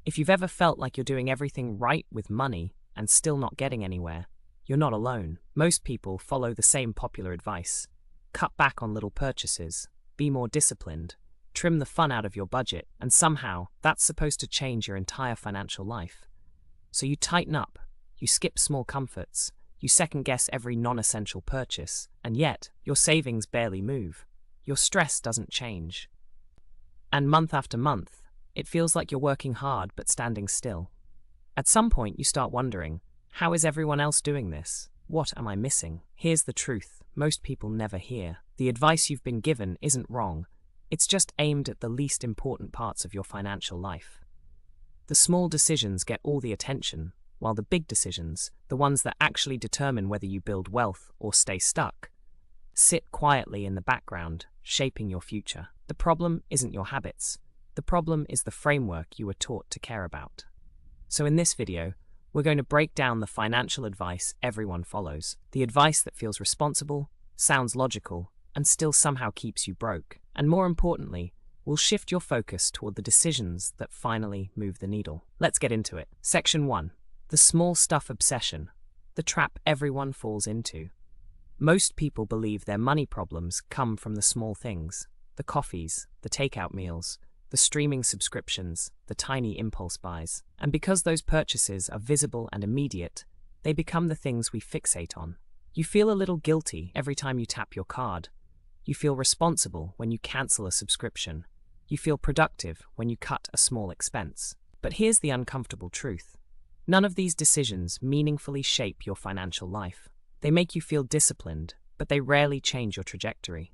If you've ever felt like you're doing everything right with money and still not getting anywhere, you're not alone. Most people follow the same popular advice. Cut back on little purchases, be more disciplined, trim the fun out of your budget, and somehow that's supposed to change your entire financial life. So you tighten up, you skip small comforts, you second-guess every non-essential purchase, and yet your savings barely move. Your stress doesn't change. And month after month, it feels like you're working hard but standing still. At some point you start wondering, how is everyone else doing this? What am I missing? Here's the truth most people never hear. The advice you've been given isn't wrong. It's just aimed at the least important parts of your financial life. The small decisions get all the attention, while the big decisions, the ones that actually determine whether you build wealth or stay stuck, sit quietly in the background, shaping your future. The problem isn't your habits. The problem is the framework you were taught to care about. So in this video, we're going to break down the financial advice everyone follows, the advice that feels responsible, sounds logical, and still somehow keeps you broke. And more importantly, we'll shift your focus toward the decisions that finally move the needle. Let's get into it. Section 1. The small stuff obsession, the trap everyone falls into. Most people believe their money problems come from the small things, the coffees, the takeout meals, the streaming subscriptions, the tiny impulse buys. And because those purchases are visible and immediate, they become the things we fixate on. You feel a little guilty every time you tap your card. You feel responsible when you cancel a subscription. You feel productive when you cut a small expense. But here's the uncomfortable truth. None of these decisions meaningfully shape your financial life. They make you feel disciplined, but they rarely change your trajectory.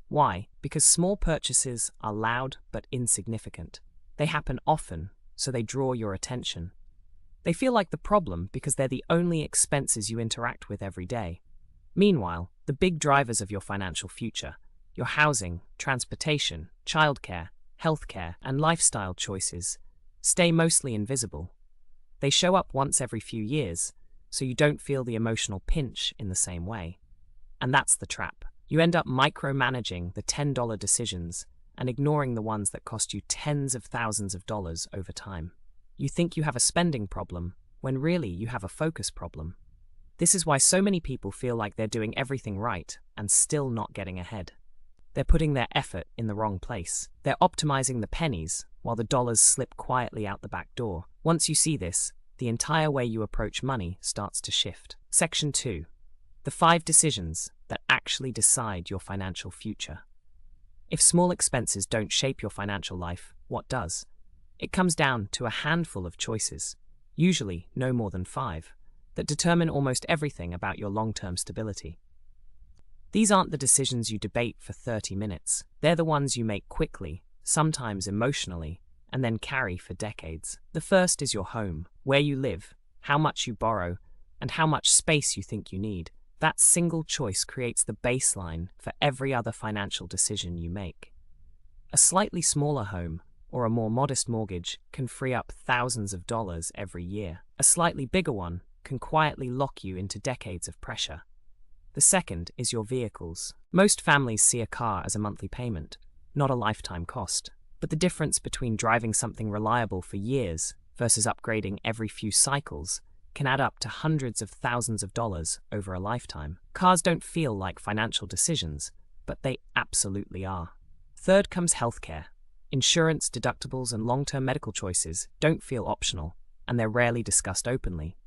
Why? Because small purchases are loud but insignificant. They happen often, so they draw your attention. They feel like the problem because they're the only expenses you interact with every day. Meanwhile, the big drivers of your financial future, your housing, transportation, childcare, healthcare, and lifestyle choices, stay mostly invisible. They show up once every few years, so you don't feel the emotional pinch in the same way. And that's the trap. You end up micromanaging the $10 decisions and ignoring the ones that cost you tens of thousands of dollars over time. You think you have a spending problem, when really you have a focus problem. This is why so many people feel like they're doing everything right and still not getting ahead. They're putting their effort in the wrong place. They're optimizing the pennies while the dollars slip quietly out the back door. Once you see this, the entire way you approach money starts to shift. Section 2. The 5 decisions that actually decide your financial future. If small expenses don't shape your financial life, what does? It comes down to a handful of choices, usually no more than 5, that determine almost everything about your long-term stability. These aren't the decisions you debate for 30 minutes. They're the ones you make quickly, sometimes emotionally, and then carry for decades. The first is your home, where you live, how much you borrow, and how much space you think you need. That single choice creates the baseline for every other financial decision you make. A slightly smaller home or a more modest mortgage can free up thousands of dollars every year. A slightly bigger one can quietly lock you into decades of pressure. The second is your vehicles. Most families see a car as a monthly payment, not a lifetime cost. But the difference between driving something reliable for years versus upgrading every few cycles can add up to hundreds of thousands of dollars over a lifetime. Cars don't feel like financial decisions, but they absolutely are. Third comes healthcare. Insurance, deductibles, and long-term medical choices don't feel optional, and they're rarely discussed openly.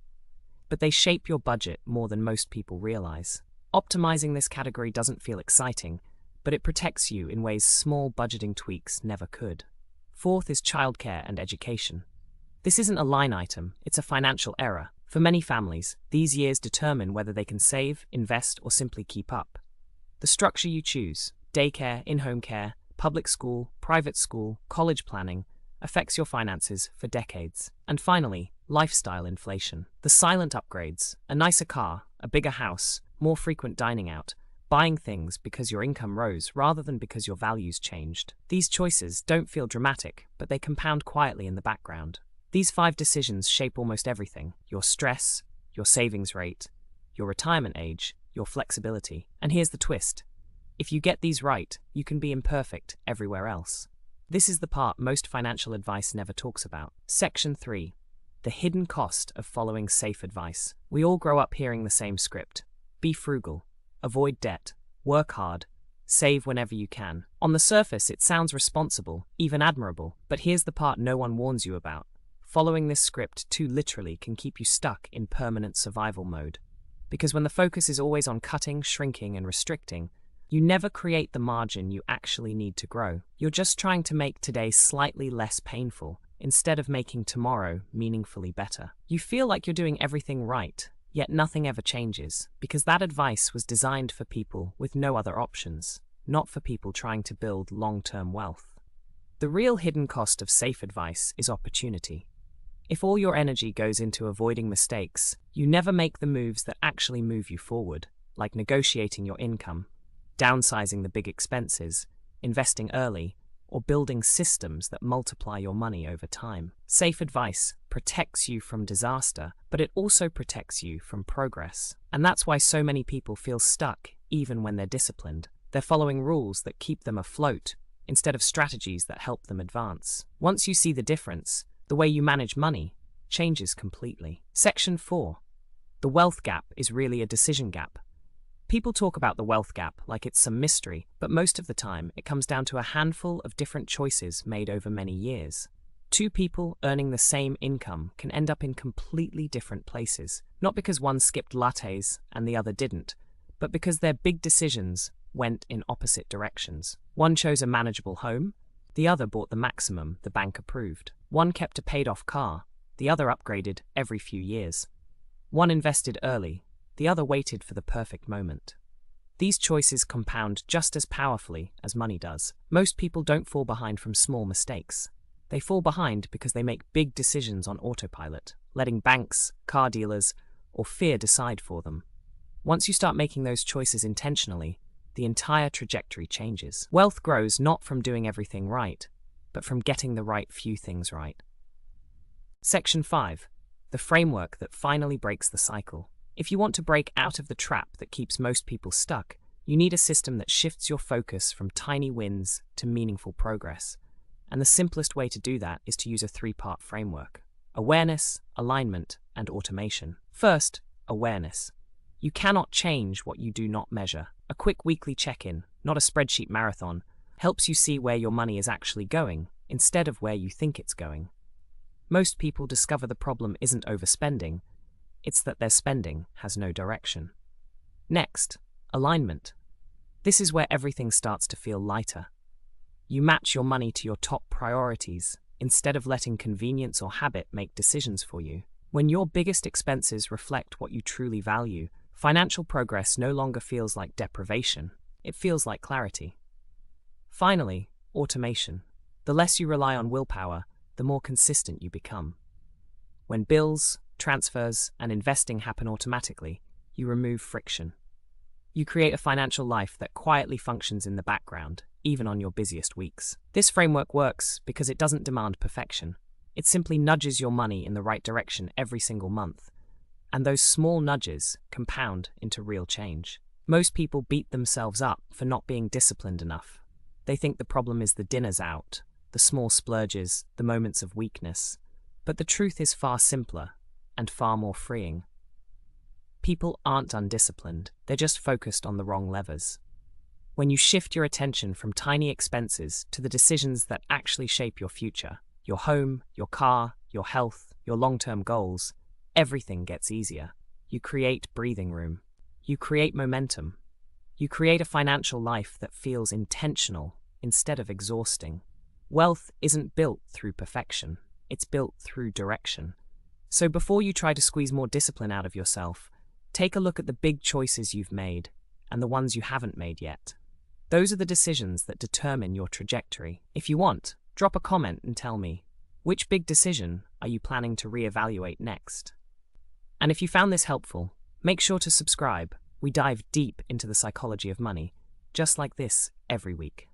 But they shape your budget more than most people realize. Optimizing this category doesn't feel exciting, but it protects you in ways small budgeting tweaks never could. Fourth is childcare and education. This isn't a line item, it's a financial error. For many families, these years determine whether they can save, invest, or simply keep up. The structure you choose, daycare, in-home care, public school, private school, college planning, affects your finances for decades. And finally, lifestyle inflation. The silent upgrades, a nicer car, a bigger house, more frequent dining out, buying things because your income rose rather than because your values changed. These choices don't feel dramatic, but they compound quietly in the background. These 5 decisions shape almost everything: your stress, your savings rate, your retirement age, your flexibility. And here's the twist. If you get these right, you can be imperfect everywhere else. This is the part most financial advice never talks about. Section 3. The hidden cost of following safe advice. We all grow up hearing the same script. Be frugal, avoid debt, work hard, save whenever you can. On the surface, it sounds responsible, even admirable, but here's the part no one warns you about. Following this script too literally can keep you stuck in permanent survival mode. Because when the focus is always on cutting, shrinking, and restricting, you never create the margin you actually need to grow. You're just trying to make today slightly less painful, instead of making tomorrow meaningfully better. You feel like you're doing everything right, yet nothing ever changes, because that advice was designed for people with no other options, not for people trying to build long-term wealth. The real hidden cost of safe advice is opportunity. If all your energy goes into avoiding mistakes, you never make the moves that actually move you forward, like negotiating your income, downsizing the big expenses, investing early, or building systems that multiply your money over time. Safe advice protects you from disaster, but it also protects you from progress. And that's why so many people feel stuck even when they're disciplined. They're following rules that keep them afloat instead of strategies that help them advance. Once you see the difference, the way you manage money changes completely. Section 4. The wealth gap is really a decision gap. People talk about the wealth gap like it's some mystery, but most of the time it comes down to a handful of different choices made over many years. Two people earning the same income can end up in completely different places, not because one skipped lattes and the other didn't, but because their big decisions went in opposite directions. One chose a manageable home, the other bought the maximum the bank approved. One kept a paid-off car, the other upgraded every few years. One invested early, the other waited for the perfect moment. These choices compound just as powerfully as money does. Most people don't fall behind from small mistakes. They fall behind because they make big decisions on autopilot, letting banks, car dealers, or fear decide for them. Once you start making those choices intentionally, the entire trajectory changes. Wealth grows not from doing everything right, but from getting the right few things right. Section 5. The framework that finally breaks the cycle. If you want to break out of the trap that keeps most people stuck, you need a system that shifts your focus from tiny wins to meaningful progress. And the simplest way to do that is to use a 3-part framework: awareness, alignment, and automation. First, awareness. You cannot change what you do not measure. A quick weekly check-in, not a spreadsheet marathon, helps you see where your money is actually going, instead of where you think it's going. Most people discover the problem isn't overspending, it's that their spending has no direction. Next, alignment. This is where everything starts to feel lighter. You match your money to your top priorities, instead of letting convenience or habit make decisions for you. When your biggest expenses reflect what you truly value, financial progress no longer feels like deprivation, it feels like clarity. Finally, automation. The less you rely on willpower, the more consistent you become. When bills, transfers, and investing happen automatically, you remove friction. You create a financial life that quietly functions in the background, even on your busiest weeks. This framework works because it doesn't demand perfection. It simply nudges your money in the right direction every single month, and those small nudges compound into real change. Most people beat themselves up for not being disciplined enough. They think the problem is the dinners out, the small splurges, the moments of weakness. But the truth is far simpler and far more freeing. People aren't undisciplined, they're just focused on the wrong levers. When you shift your attention from tiny expenses to the decisions that actually shape your future, your home, your car, your health, your long-term goals, everything gets easier. You create breathing room. You create momentum. You create a financial life that feels intentional instead of exhausting. Wealth isn't built through perfection, it's built through direction. So before you try to squeeze more discipline out of yourself, take a look at the big choices you've made and the ones you haven't made yet. Those are the decisions that determine your trajectory. If you want, drop a comment and tell me, which big decision are you planning to reevaluate next? And if you found this helpful, make sure to subscribe. We dive deep into the psychology of money, just like this every week.